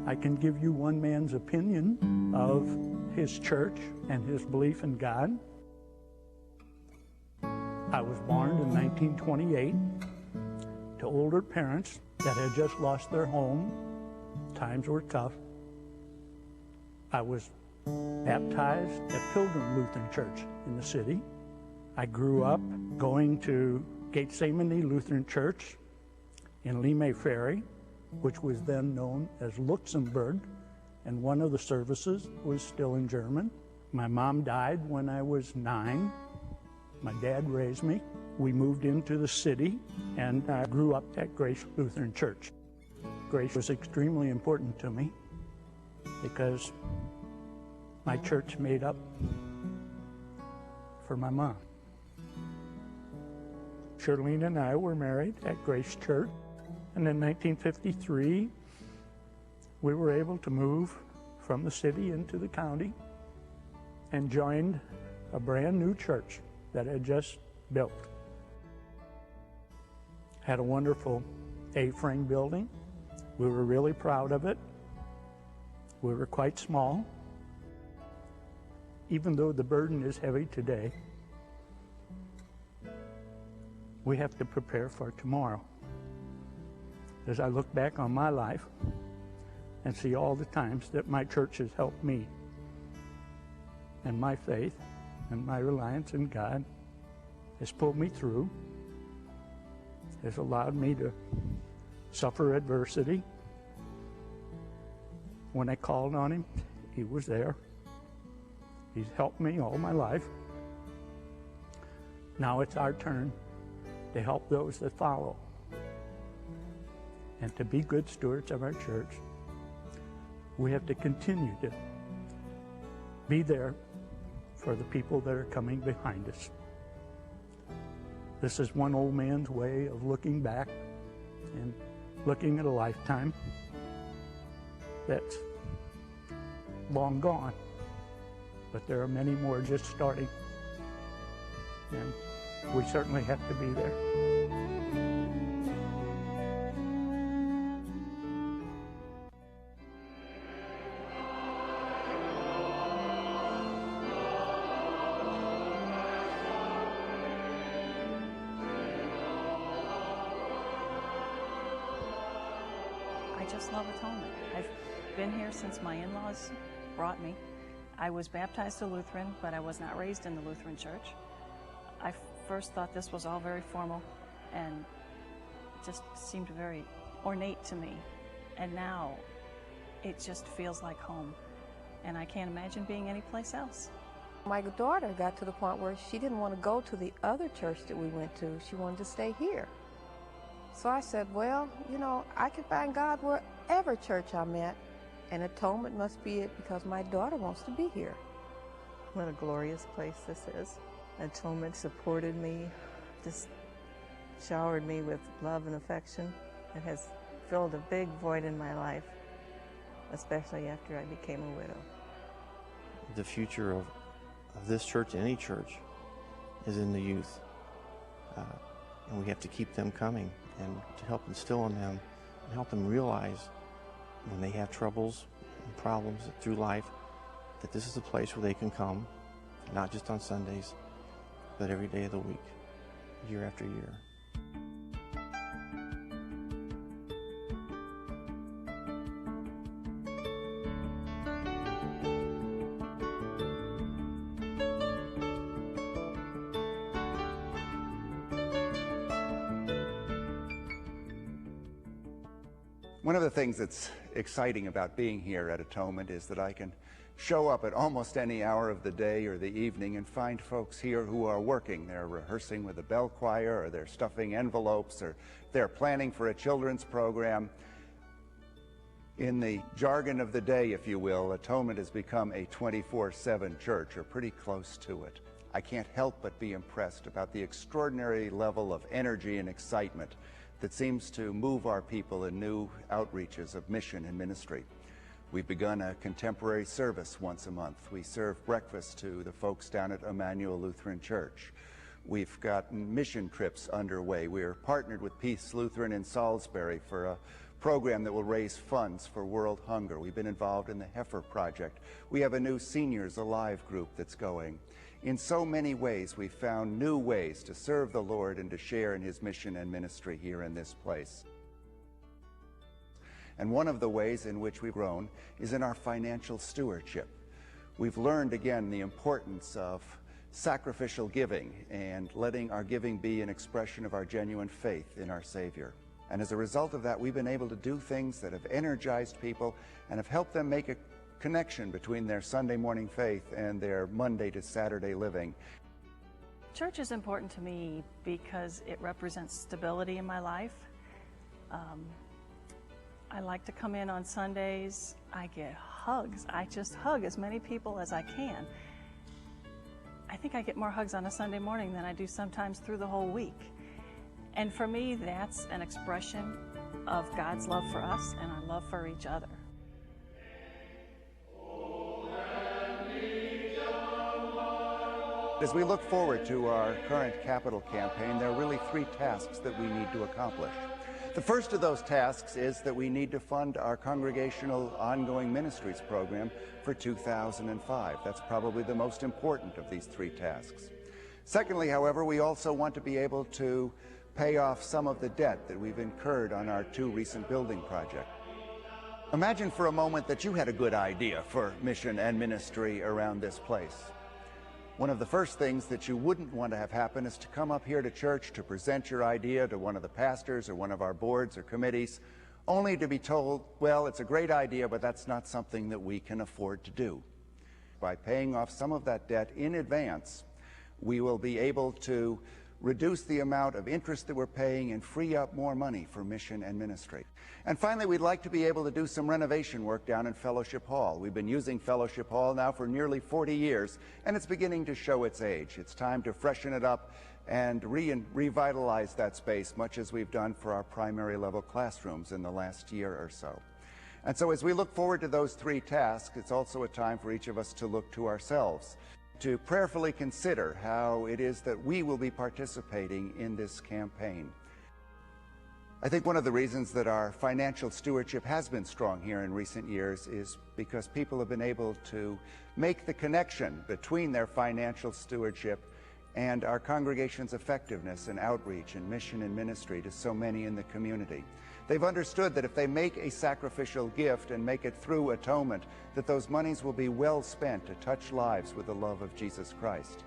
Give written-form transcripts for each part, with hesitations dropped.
I can give you one man's opinion of his church and his belief in God. I was born in 1928 to older parents that had just lost their home. Times were tough. I was baptized at Pilgrim Lutheran Church in the city. I grew up going to Gethsemane Lutheran Church in Lime Ferry, which was then known as Luxembourg, and one of the services was still in German. My mom died when I was 9. My dad raised me. We moved into the city, and I grew up at Grace Lutheran Church. Grace was extremely important to me because my church made up for my mom. Shirlene and I were married at Grace Church, and in 1953, we were able to move from the city into the county and joined a brand new church that had just built. Had a wonderful A-frame building. We were really proud of it. We were quite small. Even though the burden is heavy today, we have to prepare for tomorrow. As I look back on my life and see all the times that my church has helped me, and my faith and my reliance in God has pulled me through, has allowed me to suffer adversity. When I called on Him, He was there. He's helped me all my life. Now it's our turn to help those that follow and to be good stewards of our church. We have to continue to be there for the people that are coming behind us. This is one old man's way of looking back and looking at a lifetime that's long gone, but there are many more just starting, and we certainly have to be there. I just love Atonement. I've been here since my in-laws brought me. I was baptized a Lutheran, but I was not raised in the Lutheran church. I first thought this was all very formal and just seemed very ornate to me. And now it just feels like home. And I can't imagine being anyplace else. My daughter got to the point where she didn't want to go to the other church that we went to. She wanted to stay here. So I said, well, you know, I can find God wherever church I'm at, and Atonement must be it because my daughter wants to be here. What a glorious place this is. Atonement supported me, just showered me with love and affection. It has filled a big void in my life, especially after I became a widow. The future of this church, any church, is in the youth. And we have to keep them coming and to help instill in them and help them realize when they have troubles and problems through life that this is a place where they can come, not just on Sundays, but every day of the week, year after year. One of the things that's exciting about being here at Atonement is that I can show up at almost any hour of the day or the evening and find folks here who are working. They're rehearsing with a bell choir, or they're stuffing envelopes, or they're planning for a children's program. In the jargon of the day, if you will, Atonement has become a 24/7 church, or pretty close to it. I can't help but be impressed about the extraordinary level of energy and excitement that seems to move our people in new outreaches of mission and ministry. We've begun a contemporary service once a month. We serve breakfast to the folks down at Emmanuel Lutheran Church. We've got mission trips underway. We are partnered with Peace Lutheran in Salisbury for a program that will raise funds for world hunger. We've been involved in the Heifer Project. We have a new Seniors Alive group that's going. In so many ways, we've found new ways to serve the Lord and to share in his mission and ministry here in this place. And one of the ways in which we've grown is in our financial stewardship. We've learned again the importance of sacrificial giving and letting our giving be an expression of our genuine faith in our Savior. And as a result of that, we've been able to do things that have energized people and have helped them make a connection between their Sunday morning faith and their Monday to Saturday living. Church is important to me because it represents stability in my life. I like to come in on Sundays. I get hugs. I just hug as many people as I can. I think I get more hugs on a Sunday morning than I do sometimes through the whole week. And for me, that's an expression of God's love for us and our love for each other. As we look forward to our current capital campaign, there are really three tasks that we need to accomplish. The first of those tasks is that we need to fund our congregational ongoing ministries program for 2005. That's probably the most important of these three tasks. Secondly, however, we also want to be able to pay off some of the debt that we've incurred on our two recent building projects. Imagine for a moment that you had a good idea for mission and ministry around this place. One of the first things that you wouldn't want to have happen is to come up here to church to present your idea to one of the pastors or one of our boards or committees, only to be told, well, it's a great idea, but that's not something that we can afford to do. By paying off some of that debt in advance, we will be able to reduce the amount of interest that we're paying and free up more money for mission and ministry. And finally, we'd like to be able to do some renovation work down in Fellowship Hall. We've been using Fellowship Hall now for nearly 40 years, and it's beginning to show its age. It's time to freshen it up and revitalize that space, much as we've done for our primary level classrooms in the last year or so. And so as we look forward to those three tasks, it's also a time for each of us to look to ourselves, to prayerfully consider how it is that we will be participating in this campaign. I think one of the reasons that our financial stewardship has been strong here in recent years is because people have been able to make the connection between their financial stewardship and our congregation's effectiveness in outreach and mission and ministry to so many in the community. They've understood that if they make a sacrificial gift and make it through atonement, that those monies will be well spent to touch lives with the love of Jesus Christ.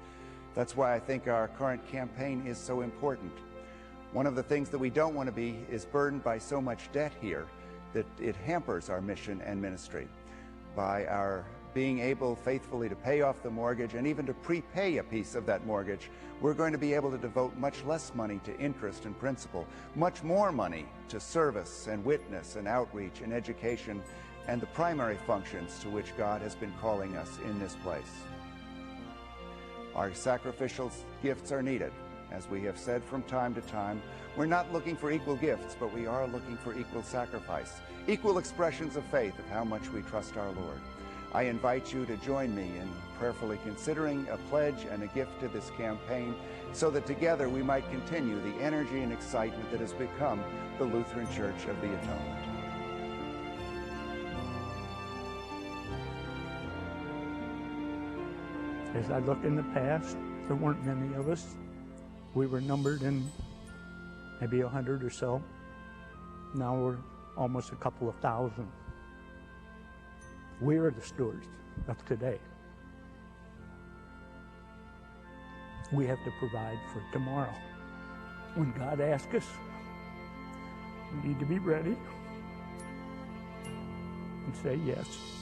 That's why I think our current campaign is so important. One of the things that we don't want to be is burdened by so much debt here that it hampers our mission and ministry. By our being able faithfully to pay off the mortgage and even to prepay a piece of that mortgage, we're going to be able to devote much less money to interest and principal, much more money to service and witness and outreach and education and the primary functions to which God has been calling us in this place. Our sacrificial gifts are needed. As we have said from time to time, we're not looking for equal gifts, but we are looking for equal sacrifice, equal expressions of faith of how much we trust our Lord. I invite you to join me in prayerfully considering a pledge and a gift to this campaign so that together we might continue the energy and excitement that has become the Lutheran Church of the Atonement. As I look in the past, there weren't many of us. We were numbered in maybe 100 or so. Now we're almost a couple of thousand. We are the stewards of today. We have to provide for tomorrow. When God asks us, we need to be ready and say yes.